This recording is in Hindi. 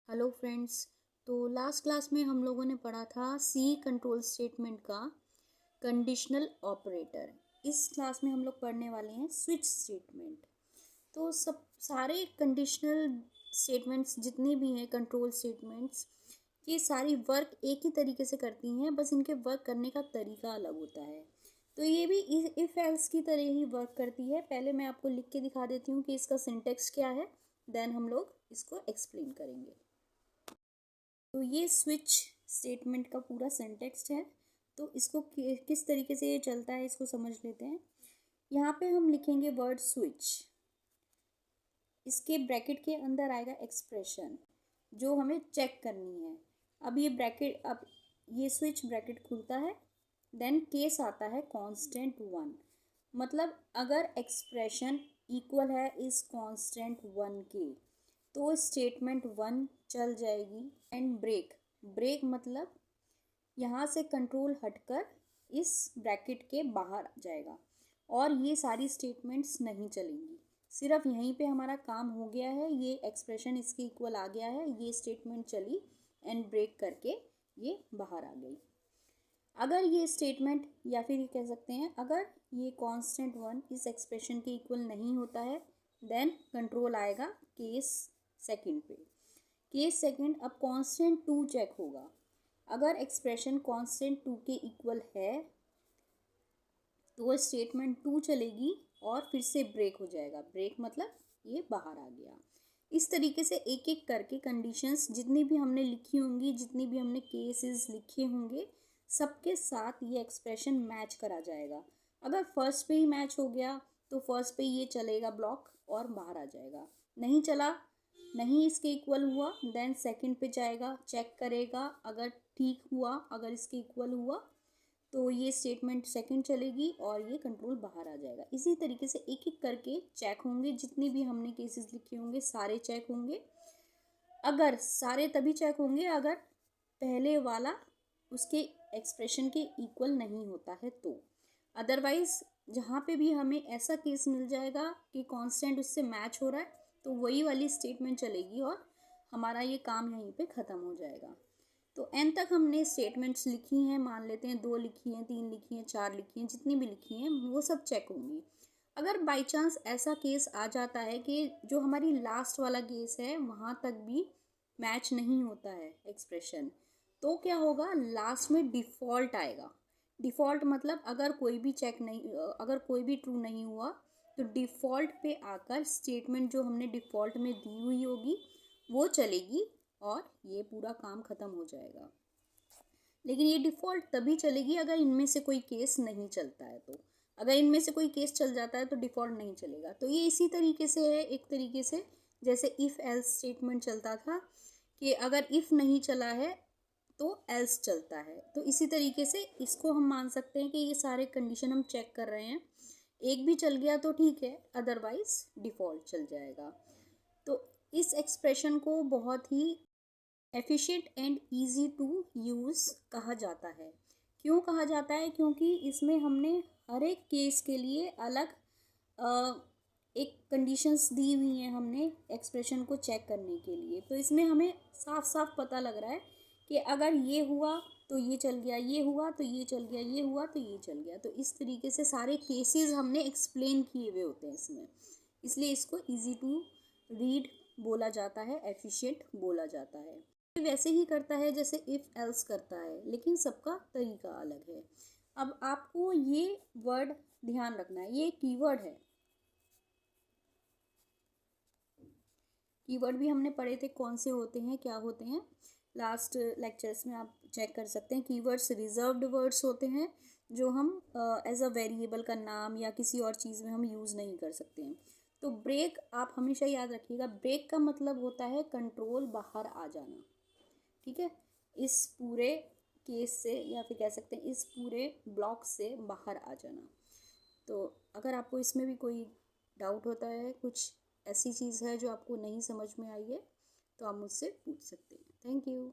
Hello friends. तो लास्ट क्लास में हम लोगों ने पढ़ा था सी कंट्रोल स्टेटमेंट का कंडीशनल ऑपरेटर। इस क्लास में हम लोग पढ़ने वाले हैं स्विच स्टेटमेंट। तो सब सारे कंडीशनल स्टेटमेंट्स जितने भी हैं कंट्रोल स्टेटमेंट्स, ये सारी वर्क एक ही तरीके से करती हैं, बस इनके वर्क करने का तरीका अलग होता है। तो ये भी इफ़ एल्स की तरह ही वर्क करती है। पहले मैं आपको लिख के दिखा देती हूँ कि इसका सिंटेक्स क्या है, देन हम लोग इसको एक्सप्लेन करेंगे। तो ये स्विच स्टेटमेंट का पूरा सिंटेक्स है। तो इसको किस तरीके से ये चलता है इसको समझ लेते हैं। यहाँ पे हम लिखेंगे वर्ड स्विच, इसके ब्रैकेट के अंदर आएगा एक्सप्रेशन जो हमें चेक करनी है। अब ये स्विच ब्रैकेट खुलता है, देन केस आता है कांस्टेंट 1। मतलब अगर एक्सप्रेशन इक्वल है इस कांस्टेंट 1 के तो स्टेटमेंट 1 चल जाएगी। एंड ब्रेक, ब्रेक मतलब यहाँ से कंट्रोल हटकर इस ब्रैकेट के बाहर आ जाएगा और ये सारी स्टेटमेंट्स नहीं चलेंगी। सिर्फ यहीं पे हमारा काम हो गया है, ये एक्सप्रेशन इसके इक्वल आ गया है, ये स्टेटमेंट चली एंड ब्रेक करके ये बाहर आ गई। अगर ये स्टेटमेंट या फिर ये कह सकते हैं अगर ये कांस्टेंट 1 इस एक्सप्रेशन के इक्वल नहीं होता है, देन कंट्रोल आएगा केस सेकंड पे। केस सेकंड, अब कांस्टेंट 2 चेक होगा। अगर एक्सप्रेशन कांस्टेंट 2 के इक्वल है तो वो स्टेटमेंट 2 चलेगी और फिर से ब्रेक हो जाएगा। ब्रेक मतलब ये बाहर आ गया। इस तरीके से एक एक करके कंडीशंस जितनी भी हमने लिखी होंगी, जितनी भी हमने केसेस लिखे होंगे, सबके साथ ये एक्सप्रेशन मैच करा जाएगा। अगर फर्स्ट पे ही मैच हो गया तो फर्स्ट पे ये चलेगा ब्लॉक और बाहर आ जाएगा। नहीं चला, नहीं इसके इक्वल हुआ, देन सेकंड पे जाएगा, चेक करेगा, अगर ठीक हुआ, अगर इसके इक्वल हुआ तो ये स्टेटमेंट सेकंड चलेगी और ये कंट्रोल बाहर आ जाएगा। इसी तरीके से एक एक करके चेक होंगे, जितने भी हमने केसेस लिखे होंगे सारे चेक होंगे। अगर सारे तभी चेक होंगे अगर पहले वाला उसके एक्सप्रेशन के इक्वल नहीं होता है तो। अदरवाइज जहाँ पे भी हमें ऐसा केस मिल जाएगा कि कांस्टेंट उससे मैच हो रहा है तो वही वाली स्टेटमेंट चलेगी और हमारा ये काम यहीं पे ख़त्म हो जाएगा। तो एन तक हमने स्टेटमेंट्स लिखी हैं, मान लेते हैं 2 लिखी हैं, 3 लिखी हैं, 4 लिखी हैं, जितनी भी लिखी हैं वो सब चेक होंगी। अगर बाई चांस ऐसा केस आ जाता है कि जो हमारी लास्ट वाला केस है वहाँ तक भी मैच नहीं होता है एक्सप्रेशन, तो क्या होगा, लास्ट में डिफ़ॉल्ट आएगा। डिफ़ॉल्ट मतलब अगर कोई भी अगर कोई भी ट्रू नहीं हुआ तो डिफ़ॉल्ट पे आकर स्टेटमेंट जो हमने डिफ़ॉल्ट में दी हुई होगी वो चलेगी और ये पूरा काम ख़त्म हो जाएगा। लेकिन ये डिफ़ॉल्ट तभी चलेगी अगर इनमें से कोई केस नहीं चलता है। तो अगर इनमें से कोई केस चल जाता है तो डिफ़ॉल्ट नहीं चलेगा। तो ये इसी तरीके से है, एक तरीके से जैसे इफ़ एल्स स्टेटमेंट चलता था कि अगर इफ़ नहीं चला है तो एल्स चलता है। तो इसी तरीके से इसको हम मान सकते हैं कि ये सारे कंडीशन हम चेक कर रहे हैं, एक भी चल गया तो ठीक है, अदरवाइज डिफ़ॉल्ट चल जाएगा। तो इस एक्सप्रेशन को बहुत ही efficient and easy to use कहा जाता है। क्यों कहा जाता है? क्योंकि इसमें हमने हर एक केस के लिए अलग एक कंडीशंस दी हुई हैं हमने एक्सप्रेशन को चेक करने के लिए। तो इसमें हमें साफ साफ पता लग रहा है कि अगर ये हुआ तो ये चल गया, ये हुआ तो ये चल गया, ये हुआ तो ये चल गया। तो इस तरीके से सारे केसेस हमने एक्सप्लेन किए हुए होते हैं इसमें, इसलिए इसको इजी टू रीड बोला जाता है, एफिशिएंट बोला जाता है। वैसे ही करता है जैसे इफ एल्स करता है, लेकिन सबका तरीका अलग है। अब आपको ये वर्ड ध्यान रखना है, ये कीवर्ड है। कीवर्ड भी हमने पढ़े थे, कौन से होते हैं, क्या होते हैं, लास्ट लेक्चर्स में आप चेक कर सकते हैं। कीवर्ड्स रिजर्व्ड वर्ड्स होते हैं जो हम एज अ वेरिएबल का नाम या किसी और चीज़ में हम यूज़ नहीं कर सकते हैं। तो ब्रेक आप हमेशा याद रखिएगा, ब्रेक का मतलब होता है कंट्रोल बाहर आ जाना। ठीक है, इस पूरे केस से या फिर कह सकते हैं इस पूरे ब्लॉक से बाहर आ जाना। तो अगर आपको इसमें भी कोई डाउट होता है, कुछ ऐसी चीज़ है जो आपको नहीं समझ में आई है, तो आप मुझसे पूछ सकते हैं। Thank you.